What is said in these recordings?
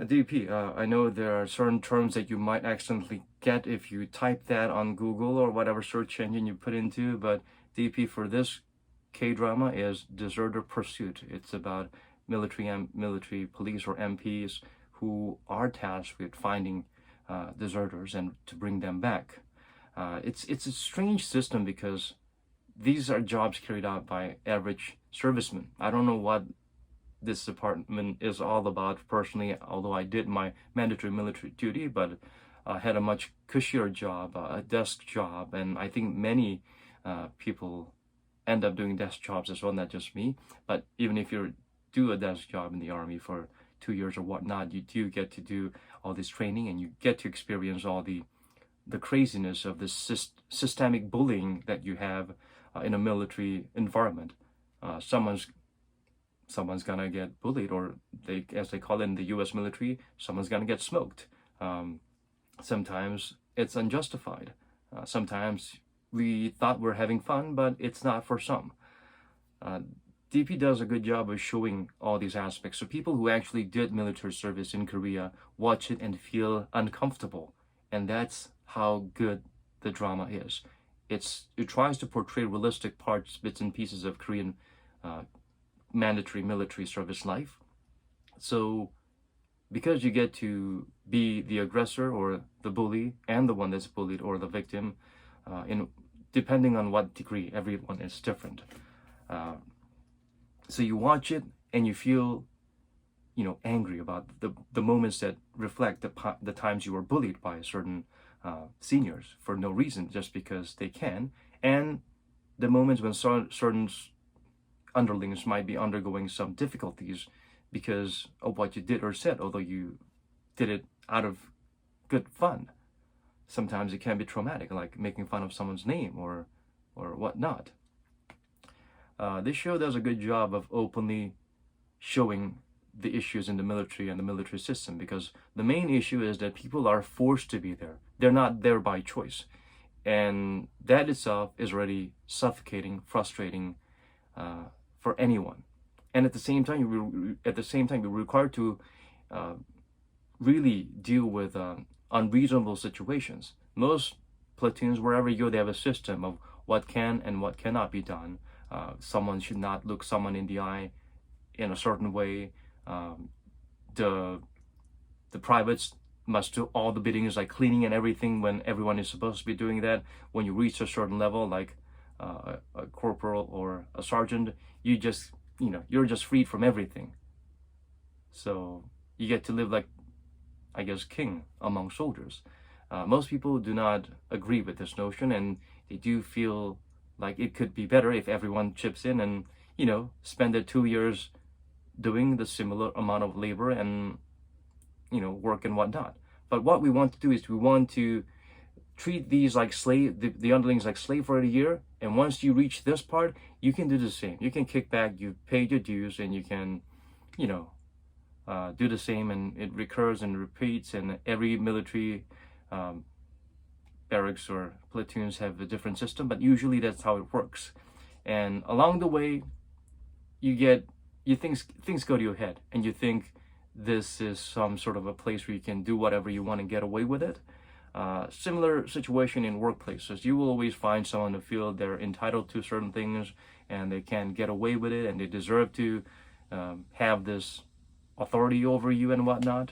DP, I know there are certain terms that you might accidentally get if you type that on Google or whatever search engine you put into, but DP for this K-drama is Deserter Pursuit. It's about military police or MPs who are tasked with finding deserters and to bring them back. It's a strange system because these are jobs carried out by average servicemen. I don't know what this department is all about personally, although I did my mandatory military duty, but I had a much cushier job, a desk job, and I think many people end up doing desk jobs as well, not just me. But even if you do a desk job in the army for 2 years or whatnot, you do get to do all this training and you get to experience all the craziness of this systemic bullying that you have in a military environment. Someone's gonna get bullied, or they, as they call it in the U.S. military, someone's gonna get smoked. Sometimes it's unjustified. Sometimes we thought we're having fun, but it's not for some. DP does a good job of showing all these aspects. So people who actually did military service in Korea watch it and feel uncomfortable. And that's how good the drama is. It tries to portray realistic parts, bits and pieces of Korean mandatory military service life. So because you get to be the aggressor or the bully and the one that's bullied or the victim, in depending on what degree, everyone is different. So you watch it and you feel, angry about the moments that reflect the times you were bullied by certain seniors for no reason, just because they can, and the moments when certain underlings might be undergoing some difficulties because of what you did or said, although you did it out of good fun. Sometimes it can be traumatic, like making fun of someone's name or whatnot. This show does a good job of openly showing the issues in the military and the military system, because the main issue is that people are forced to be there. They're not there by choice. And that itself is already suffocating, frustrating for anyone. And at the same time, you're required to really deal with unreasonable situations. Most platoons, wherever you go, they have a system of what can and what cannot be done. Someone should not look someone in the eye in a certain way. The privates must do all the biddings, like cleaning and everything, when everyone is supposed to be doing that. When you reach a certain level, like a corporal or a sergeant, you're just freed from everything. So you get to live like, I guess, king among soldiers. Most people do not agree with this notion, and they do feel like it could be better if everyone chips in and, spend their 2 years doing the similar amount of labor and, work and whatnot. But what we want to do is we want to treat these like the underlings like slave for a year. And once you reach this part, you can do the same. You can kick back, you paid your dues, and you can, do the same, and it recurs and repeats. And every military barracks or platoons have a different system, but usually that's how it works. And along the way, things go to your head, and you think this is some sort of a place where you can do whatever you want and get away with it. Similar situation in workplaces. You will always find someone who feel they're entitled to certain things and they can get away with it, and they deserve to have this authority over you and whatnot.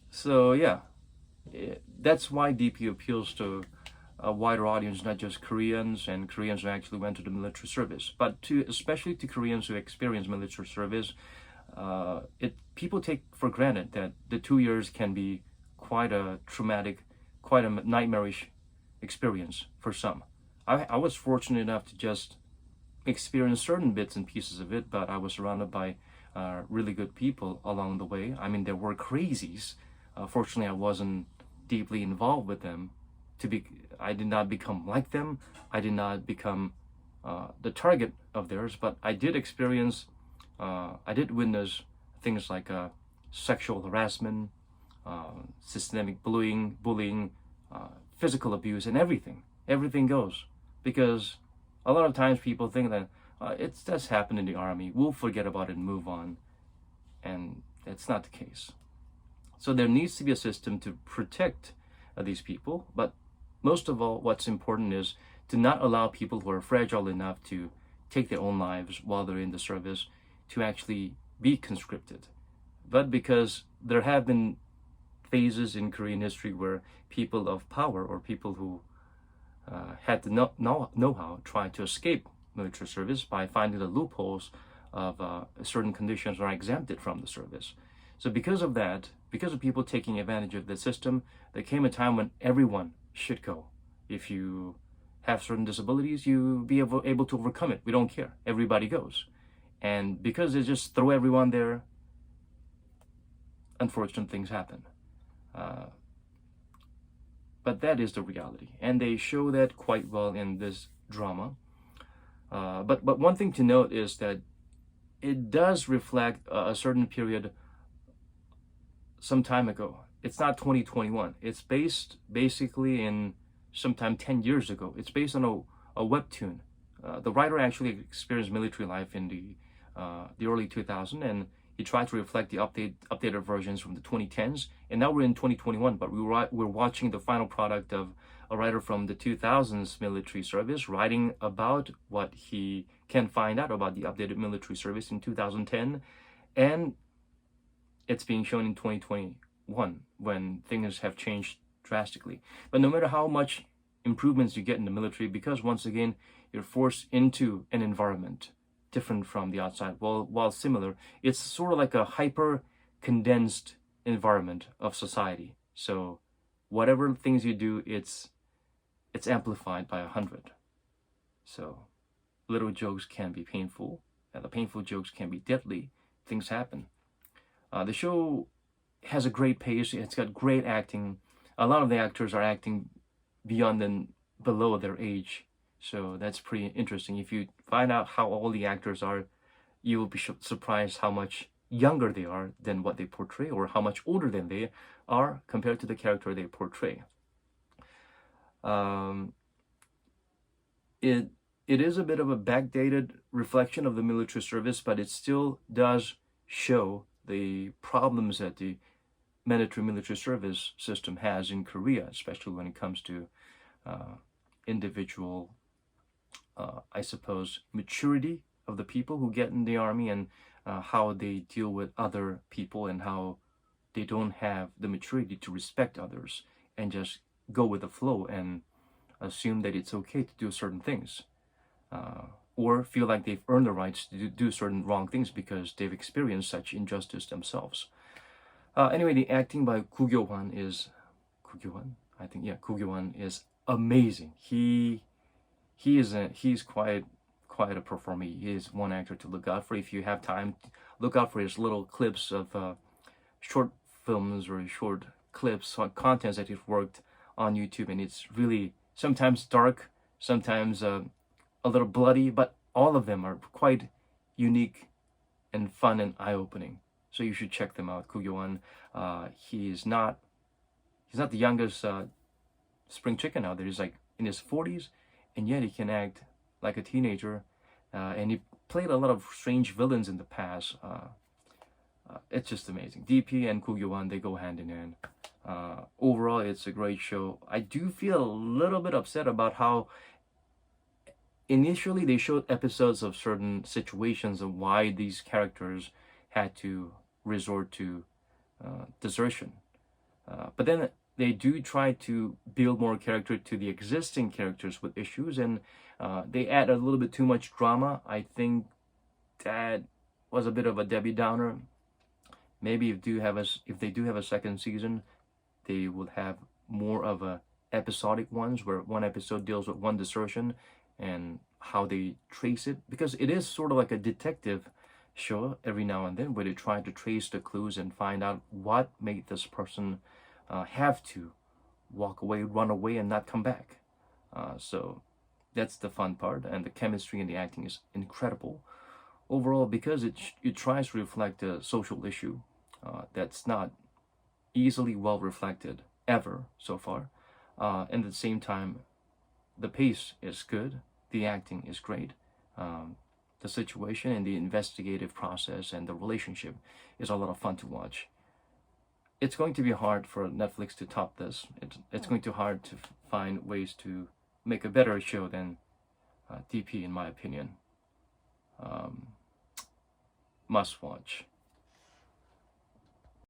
So yeah, that's why DP appeals to a wider audience, not just Koreans and Koreans who actually went to the military service, but especially to Koreans who experience military service. People take for granted that the 2 years can be quite a traumatic, quite a nightmarish experience for some. I was fortunate enough to just experience certain bits and pieces of it, but I was surrounded by really good people along the way. I mean, there were crazies. Fortunately, I wasn't deeply involved with them. I did not become like them. I did not become the target of theirs, but I did witness things like sexual harassment, systemic bullying, physical abuse, and everything. Everything goes, because a lot of times people think that it's just happened in the army. We'll forget about it and move on, and it's not the case. So there needs to be a system to protect these people. But most of all, what's important is to not allow people who are fragile enough to take their own lives while they're in the service to actually be conscripted. But because there have been phases in Korean history where people of power or people who had the know-how tried to escape military service by finding the loopholes of certain conditions are exempted from the service. So because of that, because of people taking advantage of the system, there came a time when everyone should go. If you have certain disabilities, you be able to overcome it. We don't care. Everybody goes. And because they just throw everyone there, unfortunate things happen. But that is the reality. And they show that quite well in this drama. But one thing to note is that it does reflect a certain period some time ago. It's not 2021. It's based basically in sometime 10 years ago. It's based on a webtoon. The writer actually experienced military life in the early 2000s, and he tried to reflect the updated versions from the 2010s. And now we're in 2021, but we're watching the final product of a writer from the 2000s military service writing about what he can find out about the updated military service in 2010, and it's being shown in 2021 when things have changed drastically. But no matter how much improvements you get in the military, because once again you're forced into an environment different from the outside, while similar, it's sort of like a hyper condensed environment of society. So whatever things you do, it's amplified by 100. So little jokes can be painful, and the painful jokes can be deadly. Things happen. The show has a great pace. It's got great acting. A lot of the actors are acting beyond and below their age. So that's pretty interesting. If you find out how old the actors are, you will be surprised how much younger they are than what they portray, or how much older than they are compared to the character they portray. It is a bit of a backdated reflection of the military service, but it still does show the problems that the military service system has in Korea, especially when it comes to individual, I suppose, maturity of the people who get in the army, and how they deal with other people, and how they don't have the maturity to respect others and just go with the flow and assume that it's okay to do certain things, or feel like they've earned the rights to do certain wrong things because they've experienced such injustice themselves. Anyway, the acting by Koo Gyo-hwan is amazing. He's quite a performer. He is one actor to look out for. If you have time, look out for his little clips of short films or short clips on contents that he's worked on YouTube, and it's really sometimes dark, sometimes a little bloody, but all of them are quite unique and fun and eye-opening. So you should check them out. Koo Gyo-hwan, he's not the youngest spring chicken out there. He's like in his 40s, and yet he can act like a teenager, and he played a lot of strange villains in the past. It's just amazing. DP and Koo Gyo-hwan, they go hand in hand. Overall, it's a great show. I do feel a little bit upset about how initially they showed episodes of certain situations of why these characters had to resort to desertion. But then they do try to build more character to the existing characters with issues, and they add a little bit too much drama. I think that was a bit of a Debbie Downer. Maybe if they do have a second season, they will have more of a episodic ones where one episode deals with one desertion and how they trace it, because it is sort of like a detective show every now and then, where they try to trace the clues and find out what made this person have to walk away, run away, and not come back. So that's the fun part, and the chemistry and the acting is incredible overall, because it tries to reflect a social issue that's not easily well reflected ever so far. And at the same time, the pace is good, the acting is great, the the situation and the investigative process and the relationship is a lot of fun to watch. It's going to be hard for Netflix to top this. It's going to be hard to find ways to make a better show than TP, in my opinion. Must watch.